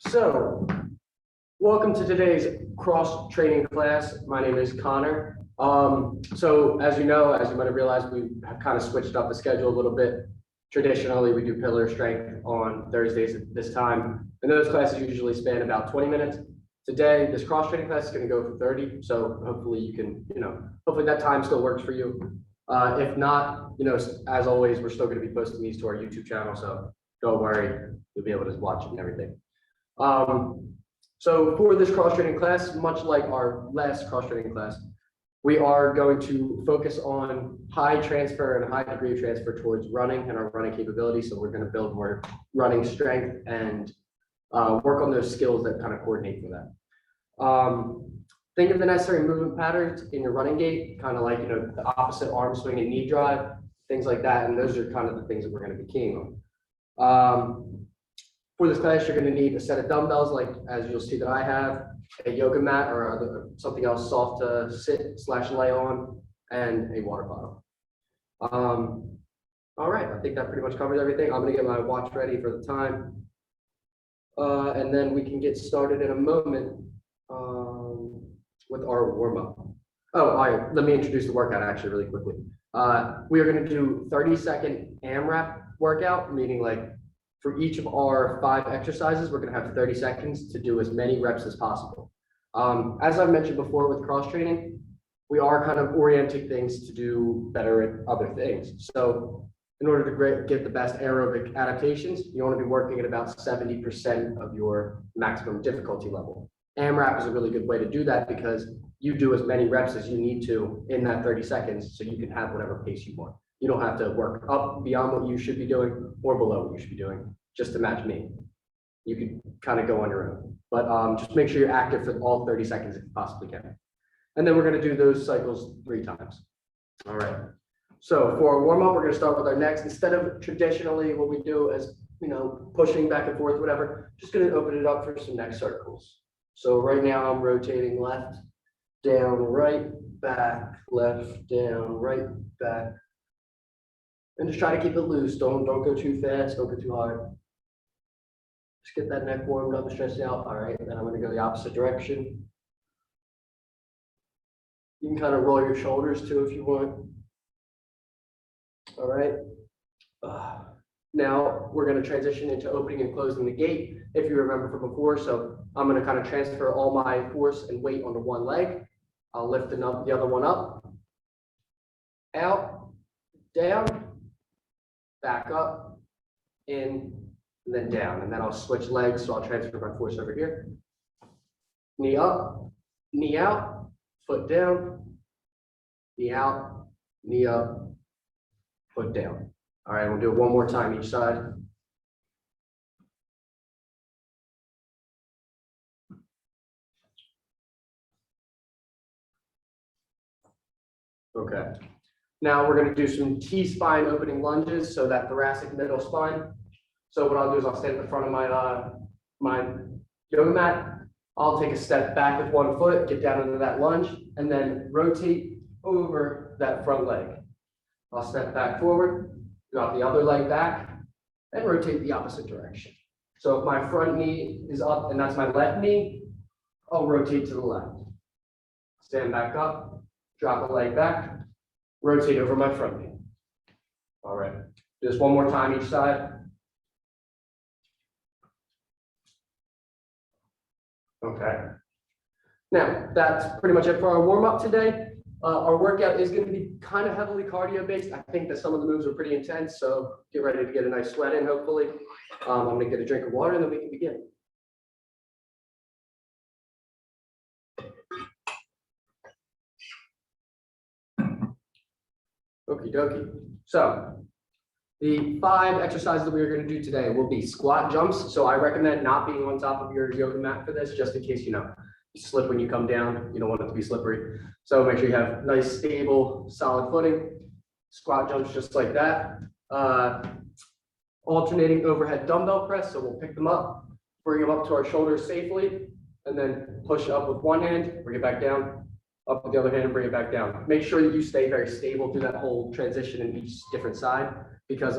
So, welcome to today's cross training class. My name is Connor. So as you know, as you might have realized, we have kind of switched up the schedule a little bit. Traditionally, we do pillar strength on Thursdays at this time, and those classes usually span about 20 minutes. Today, this cross training class is going to go for 30. So hopefully you can, hopefully that time still works for you. If not, as always, we're still going to be posting these to our YouTube channel. So don't worry, you'll be able to watch it and everything. So for this cross training class, much like our last cross training class, we are going to focus on high transfer and high degree of transfer towards running and our running capability. So we're going to build more running strength and work on those skills that kind of coordinate for that. Think of the necessary movement patterns in your running gait, kind of like, the opposite arm swing and knee drive, things like that. And those are kind of the things that we're going to be keying on. For this class, you're going to need a set of dumbbells, like as you'll see that I have, a yoga mat or something else soft to sit/lay on, and a water bottle. All right, I think that pretty much covers everything. I'm going to get my watch ready for the time, and then we can get started in a moment with our warm-up. Oh, all right, let me introduce the workout actually really quickly. We are going to do 30-second AMRAP workout, meaning like for each of our 5 exercises, we're going to have 30 seconds to do as many reps as possible. As I've mentioned before with cross training, we are kind of orienting things to do better at other things. So in order to get the best aerobic adaptations, you want to be working at about 70% of your maximum difficulty level. AMRAP is a really good way to do that because you do as many reps as you need to in that 30 seconds so you can have whatever pace you want. You don't have to work up beyond what you should be doing or below what you should be doing just to match me. You can kind of go on your own, but just make sure you're active for all 30 seconds if you possibly can. And then we're going to do those cycles 3 times. All right. So for our warm up, we're going to start with our necks. Instead of traditionally what we do as, pushing back and forth, whatever, just going to open it up for some neck circles. So right now I'm rotating left, down, right, back, left, down, right, back. And just try to keep it loose. Don't go too fast. Don't go too hard. Just get that neck warmed up and stretched out. All right. Then I'm going to go the opposite direction. You can kind of roll your shoulders too if you want. All right. Now we're going to transition into opening and closing the gait, if you remember from before. So I'm going to kind of transfer all my force and weight onto one leg. I'll lift the other one up, out, down, back up, in, and then down. And then I'll switch legs, so I'll transfer my force over here. Knee up, knee out, foot down, knee out, knee up, foot down. All right, we'll do it one more time each side. Okay. Now we're going to do some T-spine opening lunges, so that thoracic middle spine. So what I'll do is I'll stand at the front of my yoga mat. I'll take a step back with one foot, get down into that lunge, and then rotate over that front leg. I'll step back forward, drop the other leg back, and rotate the opposite direction. So if my front knee is up and that's my left knee, I'll rotate to the left. Stand back up, drop a leg back, rotate over my front knee. All right, just one more time each side. Okay. Now, that's pretty much it for our warm-up today. Our workout is going to be kind of heavily cardio-based. I think that some of the moves are pretty intense, so get ready to get a nice sweat in, hopefully. I'm going to get a drink of water, and then we can begin. Okie dokie. So the 5 exercises that we are going to do today will be squat jumps. So I recommend not being on top of your yoga mat for this, just in case, you slip when you come down. You don't want it to be slippery. So make sure you have nice, stable, solid footing. Squat jumps just like that. Alternating overhead dumbbell press. So we'll pick them up, bring them up to our shoulders safely, and then push up with one hand, bring it back down. up with the other hand and bring it back down. Make sure that you stay very stable through that whole transition in each different side, because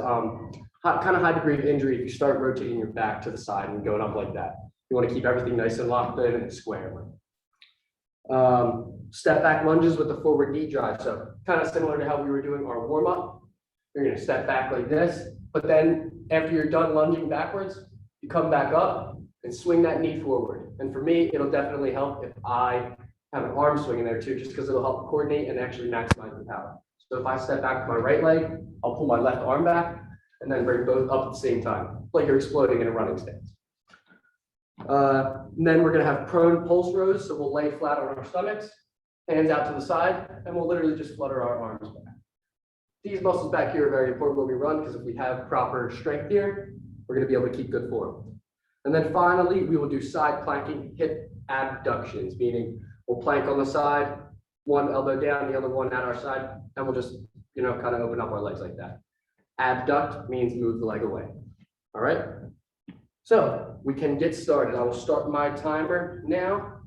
kind of high degree of injury if you start rotating your back to the side and going up like that. You want to keep everything nice and locked in and square. Step back lunges with the forward knee drive. So kind of similar to how we were doing our warm up. You're going to step back like this, but then after you're done lunging backwards, you come back up and swing that knee forward. And for me, it'll definitely help if I have an arm swing in there too, just because it'll help coordinate and actually maximize the power. So if I step back with my right leg, I'll pull my left arm back and then bring both up at the same time, like you're exploding in a running stance. And then we're going to have prone pulse rows. So we'll lay flat on our stomachs, hands out to the side, and we'll literally just flutter our arms back. These muscles back here are very important when we run, because if we have proper strength here, we're going to be able to keep good form. And then finally, we will do side planking hip abductions, meaning we'll plank on the side, one elbow down, the other one at our side, and we'll just, kind of open up our legs like that. Abduct means move the leg away. All right. So we can get started. I will start my timer now.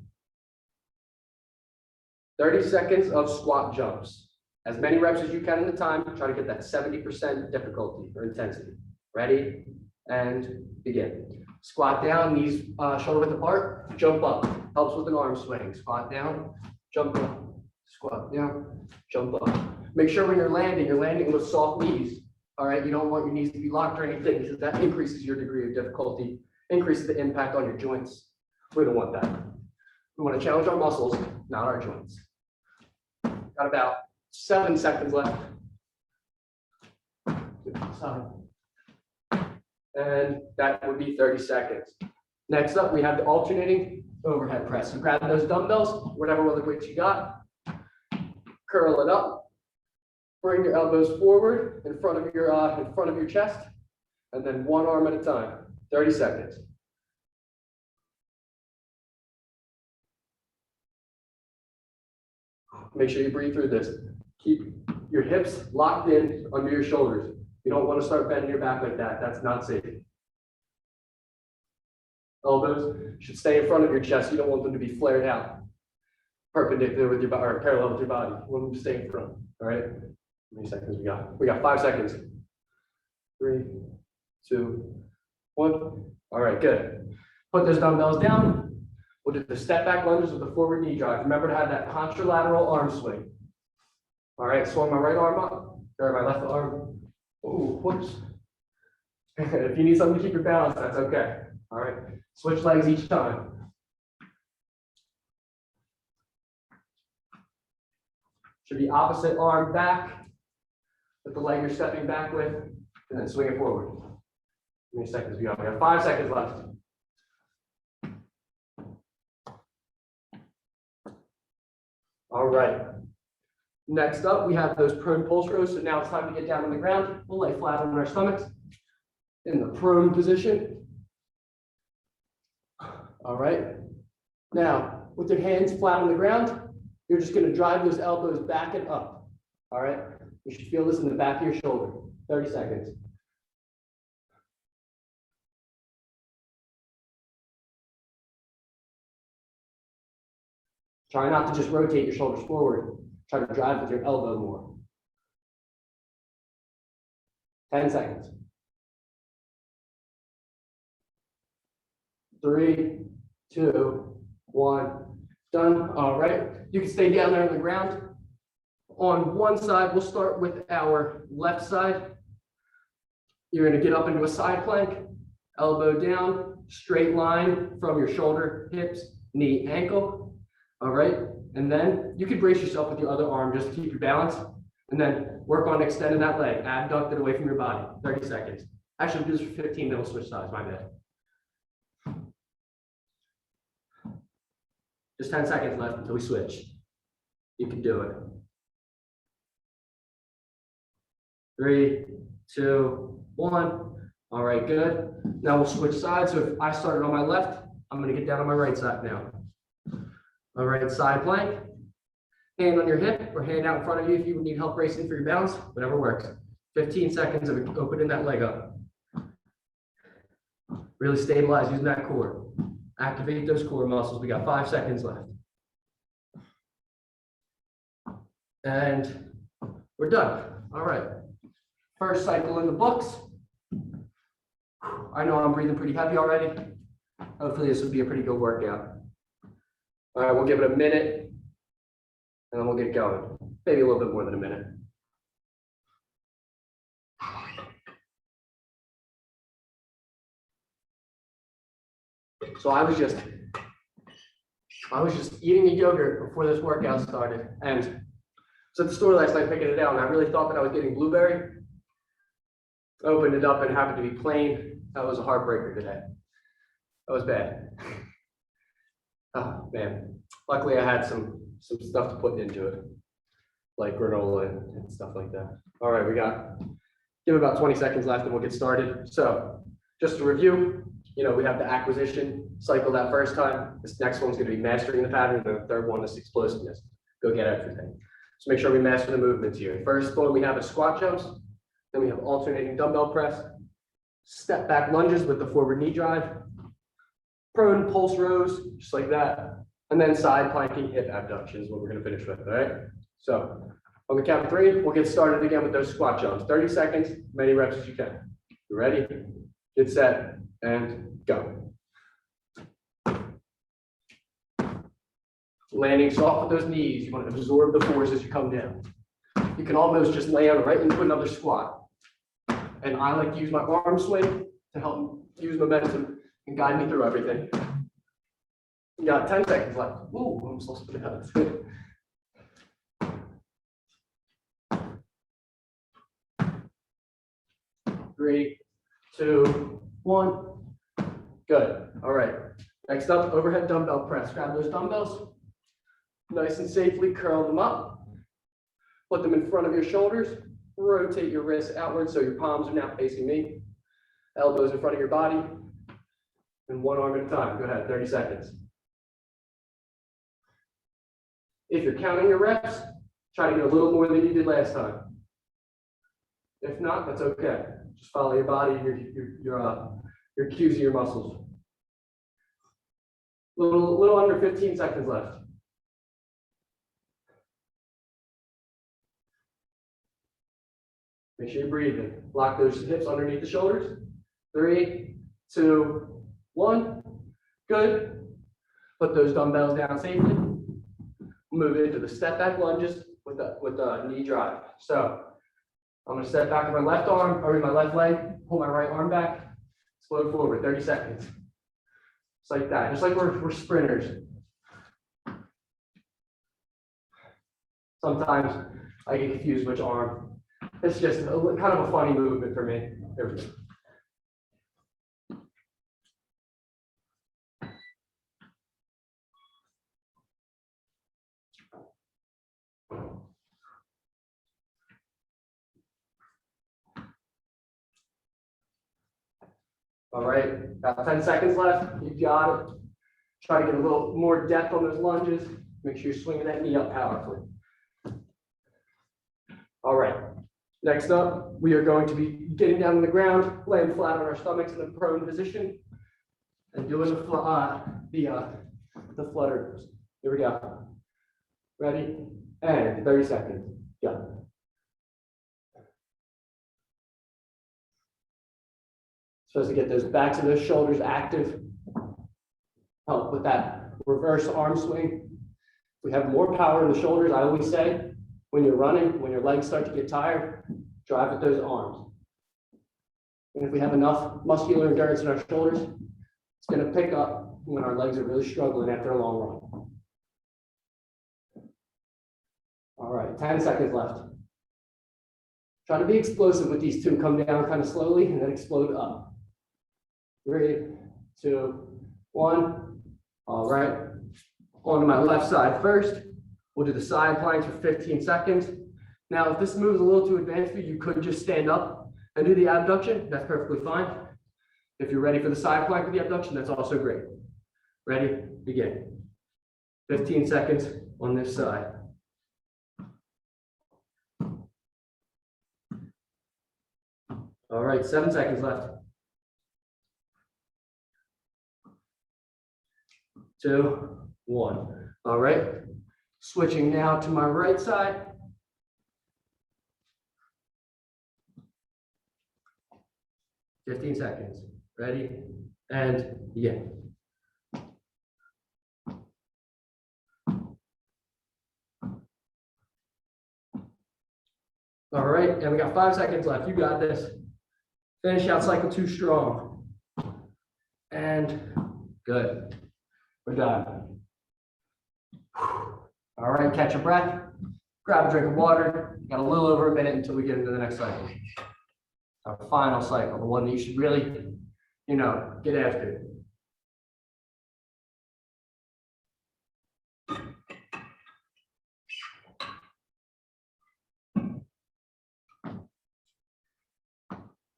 30 seconds of squat jumps. As many reps as you can in the time. Try to get that 70% difficulty or intensity. Ready and begin. Squat down, knees shoulder width apart. Jump up. Helps with an arm swing. Squat down, jump up. Squat down, jump up. Make sure when you're landing with soft knees. All right, you don't want your knees to be locked or anything, because that increases your degree of difficulty, increases the impact on your joints. We don't want that. We want to challenge our muscles, not our joints. Got about 7 seconds left. And that would be 30 seconds. Next up, we have the alternating overhead press. So grab those dumbbells, whatever weights you got, curl it up. Bring your elbows forward in front of your chest, and then one arm at a time. 30 seconds. Make sure you breathe through this. Keep your hips locked in under your shoulders. You don't want to start bending your back like that. That's not safe. Elbows should stay in front of your chest. You don't want them to be flared out, perpendicular with your body, or parallel with your body. You want them to stay in front. All right. How many seconds we got? We got 5 seconds. 3, 2, 1. All right, good. Put those dumbbells down. We'll do the step back lunges with the forward knee drive. Remember to have that contralateral arm swing. All right, swing my right arm up, or my left arm. Ooh, whoops. If you need something to keep your balance, that's okay. All right, switch legs each time. Should be opposite arm back. With the leg you're stepping back with, and then swing it forward. How many seconds we got? We have 5 seconds left. All right. Next up, we have those prone pulse rows. So now it's time to get down on the ground. We'll lay flat on our stomachs in the prone position. All right. Now, with your hands flat on the ground, you're just going to drive those elbows back and up. All right. You should feel this in the back of your shoulder. 30 seconds. Try not to just rotate your shoulders forward. Try to drive with your elbow more. 10 seconds. 3, 2, 1. Done. All right. You can stay down there on the ground. On one side, we'll start with our left side. You're going to get up into a side plank, elbow down, straight line from your shoulder, hips, knee, ankle. All right. And then you can brace yourself with your other arm just to keep your balance. And then work on extending that leg, abduct it away from your body. 30 seconds. Actually, do this for 15, then we'll switch sides. My bad. Just 10 seconds left until we switch. You can do it. 3, 2, 1. All right, good. Now we'll switch sides. So if I started on my left, I'm going to get down on my right side now. All right, side plank. Hand on your hip or hand out in front of you if you need help bracing for your balance, whatever works. 15 seconds of opening that leg up. Really stabilize using that core. Activate those core muscles. We got 5 seconds left. And we're done. All right. First cycle in the books. I know I'm breathing pretty heavy already. Hopefully this will be a pretty good workout. All right, we'll give it a minute and then we'll get going. Maybe a little bit more than a minute. So I was just eating a yogurt before this workout started, and so at the store last night picking it out, and I really thought that I was getting blueberry. Opened it up and it happened to be plain. That was a heartbreaker today. That was bad. Oh man. Luckily I had some stuff to put into it, like granola and stuff like that. All right, give it about 20 seconds left and we'll get started. So just to review, we have the acquisition cycle that first time. This next one's going to be mastering the pattern, and the third one is explosiveness. Go get everything. So make sure we master the movements here. First one we have is squat jumps. Then we have alternating dumbbell press, step back lunges with the forward knee drive, prone pulse rows, just like that, and then side planking hip abduction is what we're going to finish with. All right. So on the count of 3, we'll get started again with those squat jumps. 30 seconds, many reps as you can. You ready? Get set and go. Landing soft with those knees. You want to absorb the force as you come down. You can almost just lay on right into another squat. And I like to use my arm swing to help use momentum and guide me through everything. You got 10 seconds left. Ooh, I'm so split out. 3, 2, 1. Good. All right. Next up, overhead dumbbell press. Grab those dumbbells. Nice and safely curl them up. Put them in front of your shoulders. Rotate your wrists outward so your palms are now facing me. Elbows in front of your body. And one arm at a time. Go ahead, 30 seconds. If you're counting your reps, try to get a little more than you did last time. If not, that's okay. Just follow your body, your cues of your muscles. Little under 15 seconds left. Make sure you're breathing. Lock those hips underneath the shoulders. 3, 2, 1. Good. Put those dumbbells down safely. Move into the step back lunges with the knee drive. So I'm going to step back with my left arm, or my left leg, pull my right arm back, explode forward, 30 seconds. Just like that, just like we're sprinters. Sometimes I get confused which arm. It's just kind of a funny movement for me. There we go. All right, about 10 seconds left. You got it. Try to get a little more depth on those lunges. Make sure you're swinging that knee up powerfully. All right, next up, we are going to be getting down on the ground, laying flat on our stomachs in the prone position, and doing the flutter. Here we go. Ready? And 30 seconds. Go. Supposed to get those backs of those shoulders active. Help with that reverse arm swing. We have more power in the shoulders. I always say, when you're running, when your legs start to get tired, drive with those arms. And if we have enough muscular endurance in our shoulders, it's going to pick up when our legs are really struggling after a long run. All right, 10 seconds left. Try to be explosive with these two. Come down kind of slowly and then explode up. 3, 2, 1. All right. On to my left side first. We'll do the side planks for 15 seconds. Now, if this move is a little too advanced for you, you could just stand up and do the abduction. That's perfectly fine. If you're ready for the side plank with the abduction, that's also great. Ready? Begin. 15 seconds on this side. All right, 7 seconds left. 2, 1. All right. Switching now to my right side. 15 seconds. Ready? And begin. All right, and we got 5 seconds left. You got this. Finish out cycle 2 strong. And good. We're done. All right, catch your breath. Grab a drink of water. Got a little over a minute until we get into the next cycle. Our final cycle, the one that you should really, get after.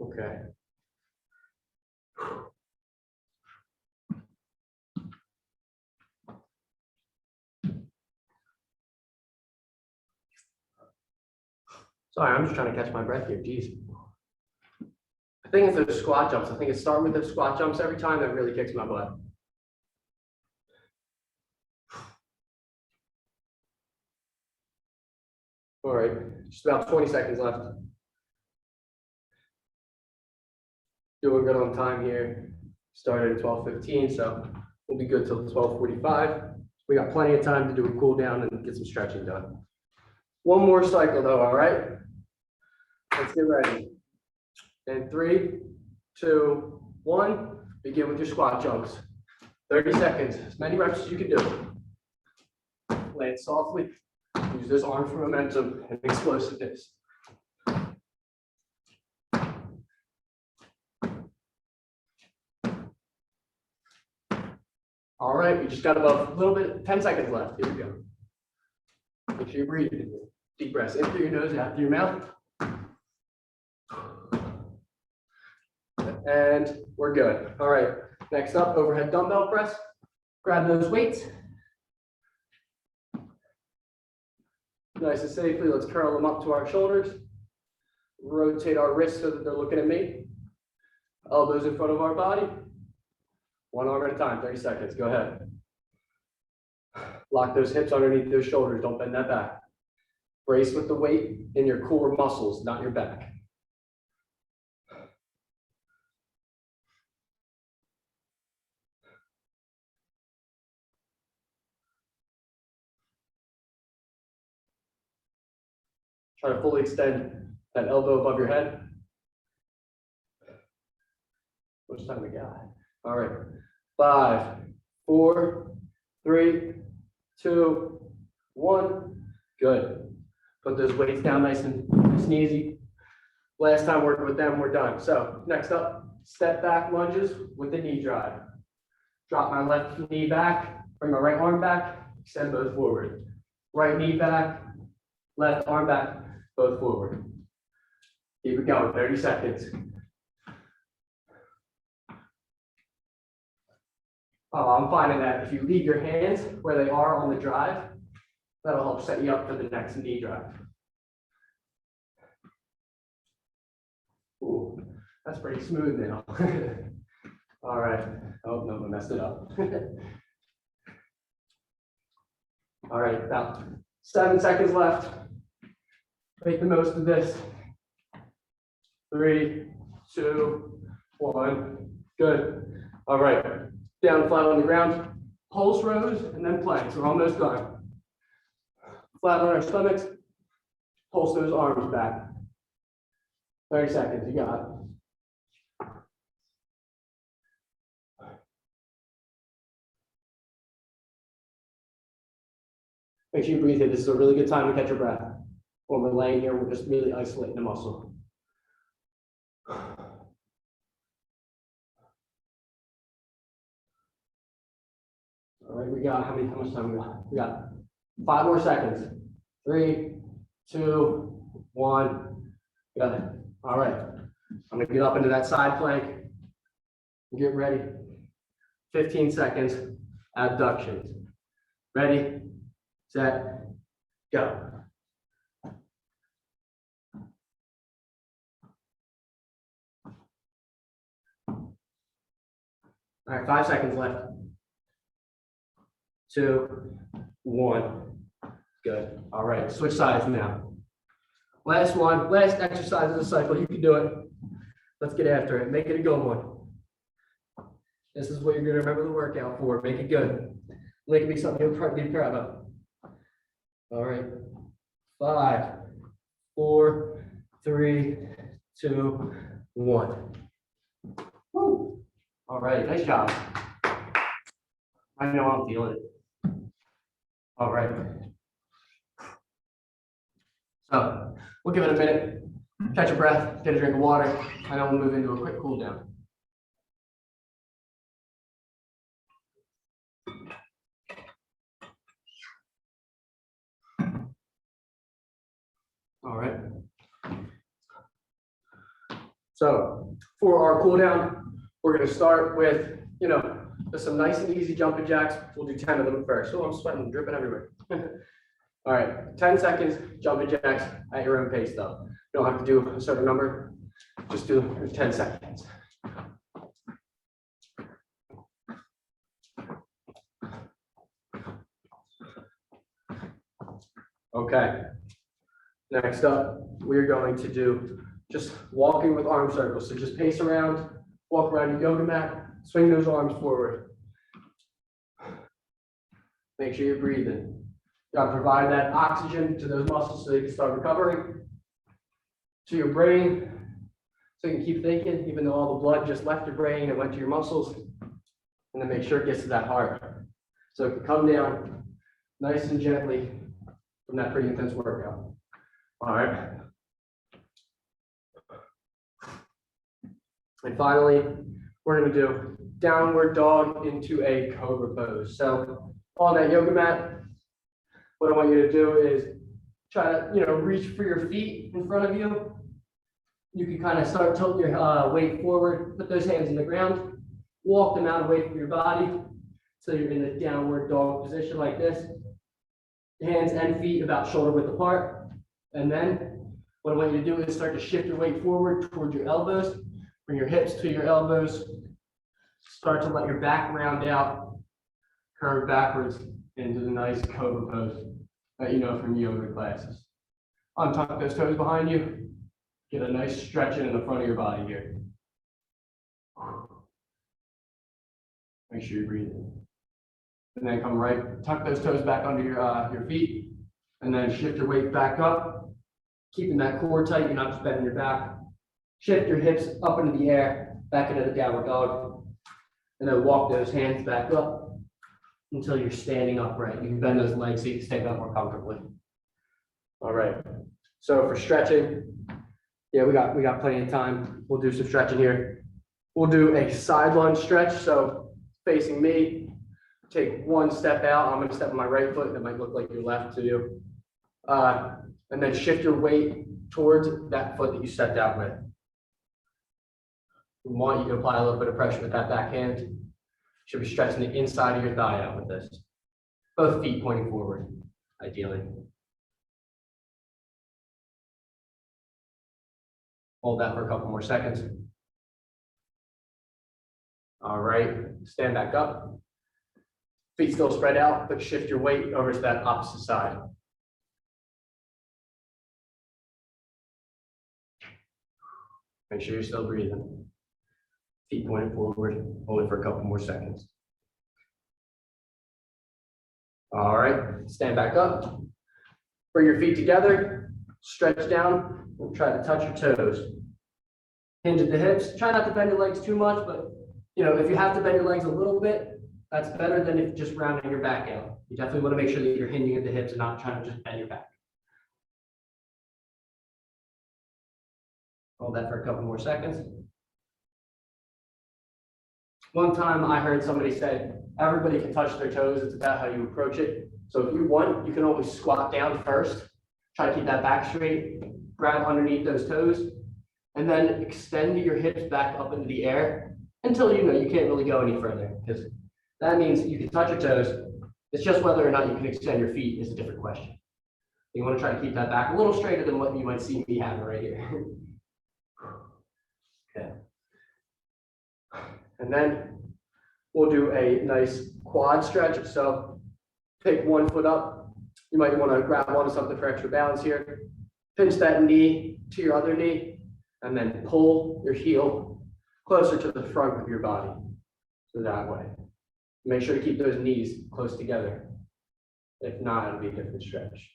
Okay. Sorry, I'm just trying to catch my breath here. Jeez. I think it's those squat jumps. I think it's starting with those squat jumps every time that really kicks my butt. All right, just about 20 seconds left. Doing good on time here. Started at 12:15, so we'll be good till 12:45. We got plenty of time to do a cool down and get some stretching done. One more cycle though, all right? Let's get ready. And 3, 2, 1, begin with your squat jumps. 30 seconds, as many reps as you can do. Land softly, use those arms for momentum and explosiveness. All right, we just got about a little bit, 10 seconds left. Here we go. Make sure you breathe. Deep breaths in through your nose, out through your mouth. And we're good. All right, next up, overhead dumbbell press. Grab those weights. Nice and safely, let's curl them up to our shoulders. Rotate our wrists so that they're looking at me. Elbows in front of our body. One arm at a time, 30 seconds, go ahead. Lock those hips underneath those shoulders, don't bend that back. Brace with the weight in your core muscles, not your back. Try to fully extend that elbow above your head. How much time we got? All right, 5, 4, 3, 2, 1. Good. Put those weights down nice and easy. Last time working with them, we're done. So next up, step back lunges with the knee drive. Drop my left knee back, bring my right arm back, extend both forward. Right knee back, left arm back, both forward. Keep it going, 30 seconds. I'm finding that if you leave your hands where they are on the drive, that'll help set you up for the next knee drive. Ooh, that's pretty smooth now. All right. Oh, no, I messed it up. All right, about 7 seconds left. Make the most of this. 3, 2, 1. Good. All right. Down flat on the ground. Pulse rows and then planks. We're almost done. Flat on our stomachs. Pulse those arms back. 30 seconds. You got it. Make sure you breathe here. This is a really good time to catch your breath. When we're laying here, we're just really isolating the muscle. All right, we got how much time we got? We got 5 more seconds. 3, 2, 1. Got it. All right. I'm gonna get up into that side plank. Get ready. 15 seconds. Abductions. Ready, set, go. All right, 5 seconds left. 2, 1. Good. All right, switch sides now. Last one, last exercise of the cycle. You can do it. Let's get after it. Make it a good one. This is what you're gonna remember the workout for. Make it good. Make it be something you'll be proud of. All right. 5, 4, 3, 2, 1. Woo. All right, nice job. I know I'm feeling it. All right. So we'll give it a minute, catch your breath, get a drink of water, and then we'll move into a quick cool down. All right. So for our cool down, we're going to start with, just some nice and easy jumping jacks. We'll do 10 of them first. Oh, I'm sweating, dripping everywhere. All right, 10 seconds, jumping jacks at your own pace though. You don't have to do a certain number, just do 10 seconds. Okay, next up, we're going to do just walking with arm circles. So just pace around, walk around your yoga mat, swing those arms forward. Make sure you're breathing. You gotta provide that oxygen to those muscles so they can start recovering. To your brain, so you can keep thinking, even though all the blood just left your brain and went to your muscles. And then make sure it gets to that heart. So it can come down nice and gently from that pretty intense workout. All right. And finally, we're going to do downward dog into a cobra pose. So on that yoga mat, what I want you to do is try to, reach for your feet in front of you. You can kind of start tilting your weight forward, put those hands in the ground, walk them out away from your body. So you're in a downward dog position like this. Hands and feet about shoulder width apart. And then what I want you to do is start to shift your weight forward towards your elbows. Bring your hips to your elbows. Start to let your back round out, curve backwards into the nice cobra pose that you know from yoga classes. Untuck those toes behind you. Get a nice stretch in the front of your body here. Make sure you're breathing. And then come right, tuck those toes back under your feet, and then shift your weight back up, keeping that core tight. You're not just bending your back. Shift your hips up into the air, back into the downward dog, and then walk those hands back up until you're standing upright. You can bend those legs so you can stand up more comfortably. All right. So for stretching, yeah, we got plenty of time. We'll do some stretching here. We'll do a side lunge stretch. So facing me, take one step out. I'm going to step on my right foot. That might look like your left to you. And then shift your weight towards that foot that you stepped out with. We want you to apply a little bit of pressure with that back hand. Should be stretching the inside of your thigh out with this. Both feet pointing forward, ideally. Hold that for a couple more seconds. All right, stand back up. Feet still spread out, but shift your weight over to that opposite side. Make sure you're still breathing. Feet pointing forward, hold it for a couple more seconds. All right, stand back up. Bring your feet together, stretch down, and try to touch your toes. Hinge at the hips. Try not to bend your legs too much, but if you have to bend your legs a little bit, that's better than if just rounding your back out. You definitely want to make sure that you're hinging at the hips and not trying to just bend your back. Hold that for a couple more seconds. One time I heard somebody say, everybody can touch their toes. It's about how you approach it. So if you want, you can always squat down first. Try to keep that back straight. Grab underneath those toes. And then extend your hips back up into the air until you can't really go any further. Because that means you can touch your toes. It's just whether or not you can extend your feet is a different question. You want to try to keep that back a little straighter than what you might see me having right here. Okay. And then we'll do a nice quad stretch. So take one foot up. You might want to grab onto something for extra balance here. Pinch that knee to your other knee. and then pull your heel closer to the front of your body. So that way. Make sure to keep those knees close together. If not, it'll be a different stretch.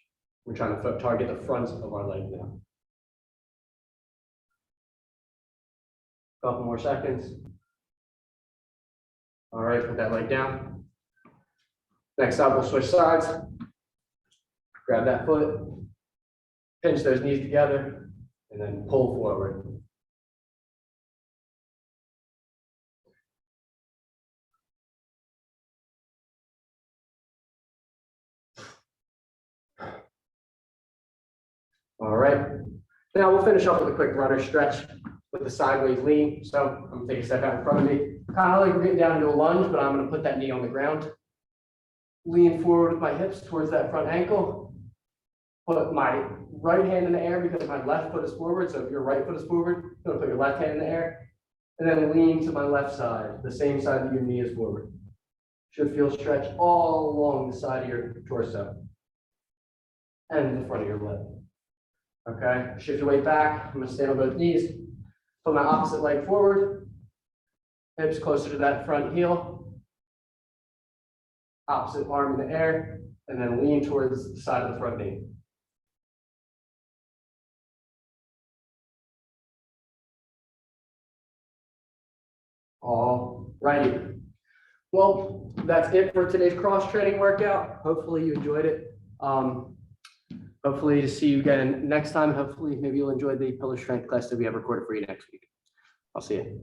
We're trying to target the front of our leg now. Couple more seconds. All right, put that leg down. Next up, we'll switch sides. Grab that foot, pinch those knees together, and then pull forward. All right, now we'll finish off with a quick runner stretch with a sideways lean. So I'm gonna take a step out in front of me. Kind of like we're getting down into a lunge, but I'm gonna put that knee on the ground. Lean forward with my hips towards that front ankle. Put my right hand in the air because my left foot is forward. So if your right foot is forward, you're gonna put your left hand in the air. And then lean to my left side, the same side that your knee is forward. Should feel stretch all along the side of your torso and the front of your leg. Okay, shift your weight back. I'm gonna stand on both knees. Put my opposite leg forward. Hips closer to that front heel. Opposite arm in the air, and then lean towards the side of the front knee. All righty. Well, that's it for today's cross training workout. Hopefully you enjoyed it. Hopefully to see you again next time. Hopefully maybe you'll enjoy the pillar strength class that we have recorded for you next week. I'll see you.